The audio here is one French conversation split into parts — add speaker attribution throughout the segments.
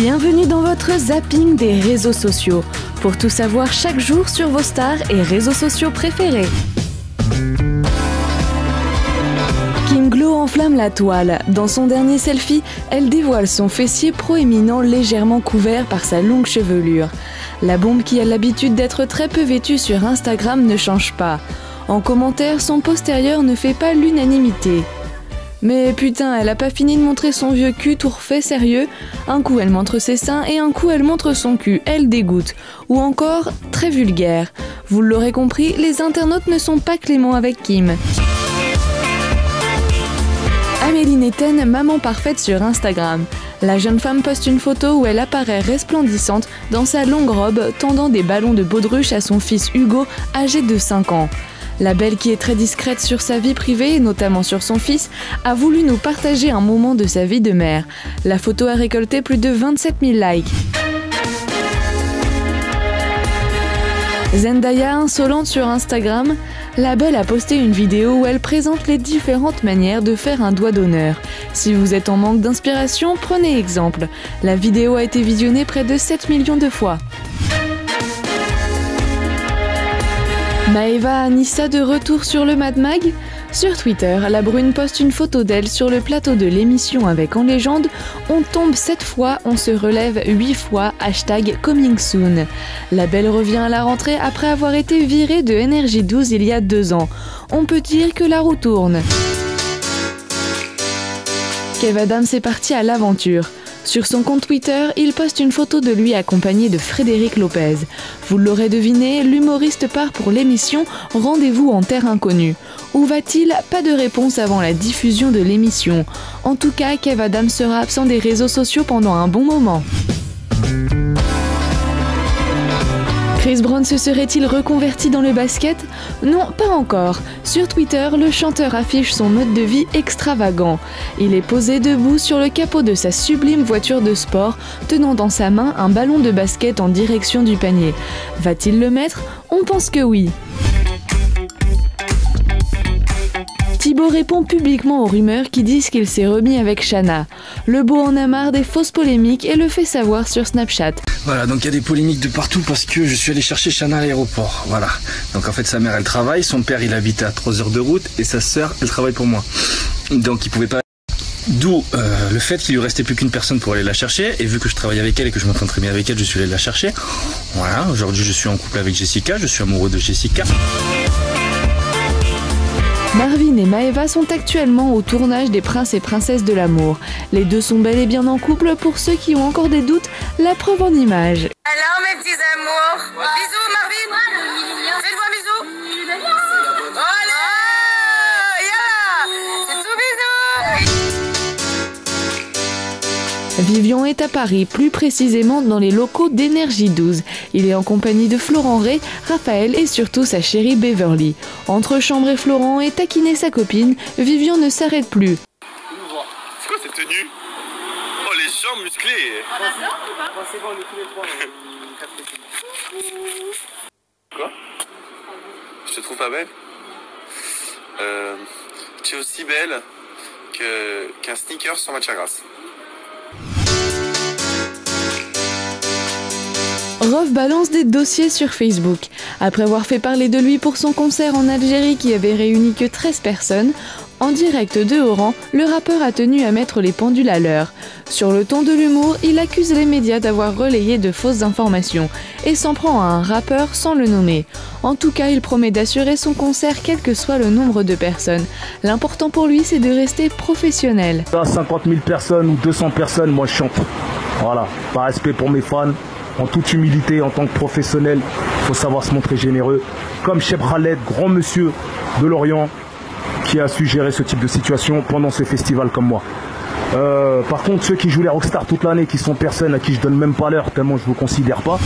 Speaker 1: Bienvenue dans votre zapping des réseaux sociaux, pour tout savoir chaque jour sur vos stars et réseaux sociaux préférés. Kim Glow enflamme la toile. Dans son dernier selfie, elle dévoile son fessier proéminent légèrement couvert par sa longue chevelure. La bombe qui a l'habitude d'être très peu vêtue sur Instagram ne change pas. En commentaire, son postérieur ne fait pas l'unanimité. Mais putain, elle a pas fini de montrer son vieux cul tout refait sérieux. Un coup elle montre ses seins et un coup elle montre son cul, elle dégoûte. Ou encore, très vulgaire. Vous l'aurez compris, les internautes ne sont pas cléments avec Kim. Amélie Netten, maman parfaite sur Instagram. La jeune femme poste une photo où elle apparaît resplendissante dans sa longue robe, tendant des ballons de baudruche à son fils Hugo, âgé de 5 ans. La belle, qui est très discrète sur sa vie privée, et notamment sur son fils, a voulu nous partager un moment de sa vie de mère. La photo a récolté plus de 27 000 likes. Zendaya insolente sur Instagram, la belle a posté une vidéo où elle présente les différentes manières de faire un doigt d'honneur. Si vous êtes en manque d'inspiration, prenez exemple. La vidéo a été visionnée près de 7 millions de fois. Maëva Anissa de retour sur le Mad Mag. Sur Twitter, la brune poste une photo d'elle sur le plateau de l'émission avec en légende « On tombe 7 fois, on se relève 8 fois, #coming-soon ». La belle revient à la rentrée après avoir été virée de Énergie 12 il y a 2 ans. On peut dire que la roue tourne. Kev Adams est parti à l'aventure. Sur son compte Twitter, il poste une photo de lui accompagné de Frédéric Lopez. Vous l'aurez deviné, l'humoriste part pour l'émission Rendez-vous en terre inconnue. Où va-t-il? Pas de réponse avant la diffusion de l'émission. En tout cas, Kev Adams sera absent des réseaux sociaux pendant un bon moment. Chris Brown se serait-il reconverti dans le basket? Non, pas encore. Sur Twitter, le chanteur affiche son mode de vie extravagant. Il est posé debout sur le capot de sa sublime voiture de sport, tenant dans sa main un ballon de basket en direction du panier. Va-t-il le mettre? On pense que oui. Thibaut répond publiquement aux rumeurs qui disent qu'il s'est remis avec Shanna. Le beau en a marre des fausses polémiques et le fait savoir sur Snapchat.
Speaker 2: Voilà, donc il y a des polémiques de partout parce que je suis allé chercher Shanna à l'aéroport. Voilà. Donc en fait sa mère elle travaille, son père il habite à 3 heures de route et sa sœur elle travaille pour moi. Donc il pouvait pas. D'où le fait qu'il lui restait plus qu'une personne pour aller la chercher. Et vu que je travaille avec elle et que je m'entends très bien avec elle, je suis allé la chercher. Voilà, aujourd'hui je suis en couple avec Jessica, je suis amoureux de Jessica.
Speaker 1: Marvin et Maëva sont actuellement au tournage des Princes et Princesses de l'amour. Les deux sont bel et bien en couple. Pour ceux qui ont encore des doutes, la preuve en image.
Speaker 3: Alors mes petits amours, bisous Marvin, faites-moi un bisou. Voilà, c'est tout bisous.
Speaker 1: Vivian est à Paris, plus précisément dans les locaux d'Énergie 12. Il est en compagnie de Florent Ray, Raphaël et surtout sa chérie Beverly. Entre chambrer Florent et taquiner sa copine, Vivian ne s'arrête plus.
Speaker 4: C'est quoi cette tenue? Oh les jambes musclées. C'est bon, on est tous les trois. Quoi? Je te trouve pas belle? Tu es aussi belle qu'un sneaker sur Matcha Grasse.
Speaker 1: Rov balance des dossiers sur Facebook. Après avoir fait parler de lui pour son concert en Algérie qui avait réuni que 13 personnes, en direct de Oran, le rappeur a tenu à mettre les pendules à l'heure. Sur le ton de l'humour, il accuse les médias d'avoir relayé de fausses informations et s'en prend à un rappeur sans le nommer. En tout cas, il promet d'assurer son concert quel que soit le nombre de personnes. L'important pour lui, c'est de rester professionnel.
Speaker 5: 50 000 personnes ou 200 personnes, moi je chante. Voilà, par respect pour mes fans. En toute humilité, en tant que professionnel, il faut savoir se montrer généreux. Comme Cheb Khaled, grand monsieur de Lorient, qui a su gérer ce type de situation pendant ce festival comme moi. Par contre, ceux qui jouent les rockstars toute l'année, qui sont personnes à qui je donne même pas l'heure, tellement je ne vous considère pas.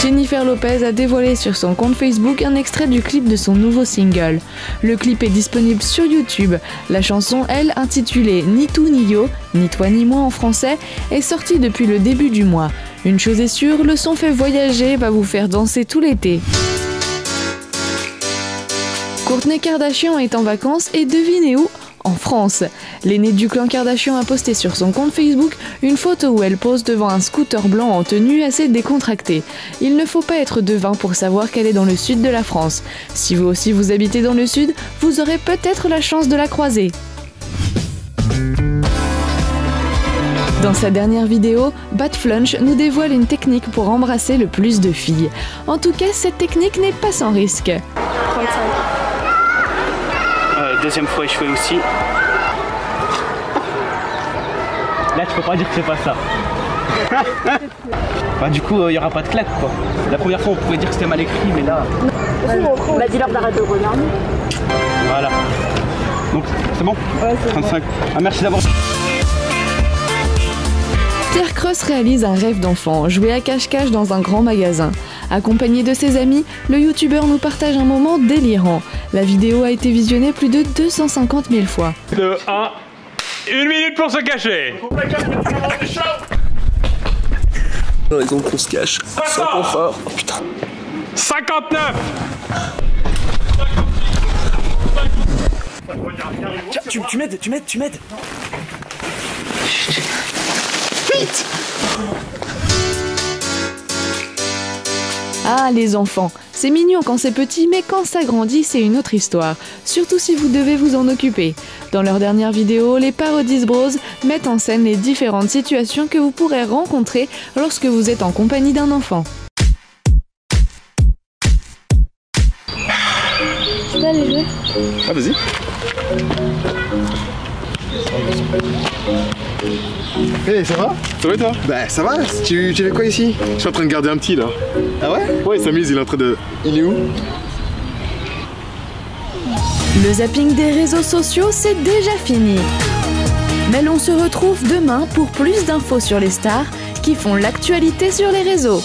Speaker 1: Jennifer Lopez a dévoilé sur son compte Facebook un extrait du clip de son nouveau single. Le clip est disponible sur YouTube. La chanson, elle, intitulée Ni tout ni yo, ni toi ni moi en français, est sortie depuis le début du mois. Une chose est sûre, le son fait voyager, va vous faire danser tout l'été. Kourtney Kardashian est en vacances et devinez où? en France. L'aînée du clan Kardashian a posté sur son compte Facebook une photo où elle pose devant un scooter blanc en tenue assez décontractée. Il ne faut pas être devin pour savoir qu'elle est dans le sud de la France. Si vous aussi vous habitez dans le sud, vous aurez peut-être la chance de la croiser. Dans sa dernière vidéo, Bat Flunch nous dévoile une technique pour embrasser le plus de filles. En tout cas, cette technique n'est pas sans risque.
Speaker 6: 35. Deuxième fois échoué aussi. Là, tu peux pas dire que c'est pas ça. Bah, du coup, il n'y aura pas de claque, quoi. La première fois, on pouvait dire que c'était mal écrit, mais là...
Speaker 7: Bah, dis-leur d'arrêter de regarder.
Speaker 6: Voilà. Donc, c'est bon? Ouais, c'est 35. Bon. Ah, merci d'avoir...
Speaker 1: Terre Creuse réalise un rêve d'enfant, jouer à cache-cache dans un grand magasin. Accompagné de ses amis, le youtubeur nous partage un moment délirant. La vidéo a été visionnée plus de 250 000 fois.
Speaker 8: 2, 1, 1 minute pour se cacher.
Speaker 9: Ils ont qu'on se cache. Sans confort. Oh putain.
Speaker 8: 59.
Speaker 6: Tiens, tu m'aides.
Speaker 9: Vite.
Speaker 1: Ah, les enfants, c'est mignon quand c'est petit, mais quand ça grandit, c'est une autre histoire. Surtout si vous devez vous en occuper. Dans leur dernière vidéo, les Parodis Bros mettent en scène les différentes situations que vous pourrez rencontrer lorsque vous êtes en compagnie d'un enfant.
Speaker 7: Tu peux aller jouer?
Speaker 9: Ah, vas-y.
Speaker 10: Hey, ça va? Ça va et toi? Bah ça va, tu fais quoi ici? Je suis en train de garder un petit là. Ah ouais? Ouais, il s'amuse, il est en train de... Il est où?
Speaker 1: Le zapping des réseaux sociaux, c'est déjà fini. Mais l'on se retrouve demain pour plus d'infos sur les stars qui font l'actualité sur les réseaux.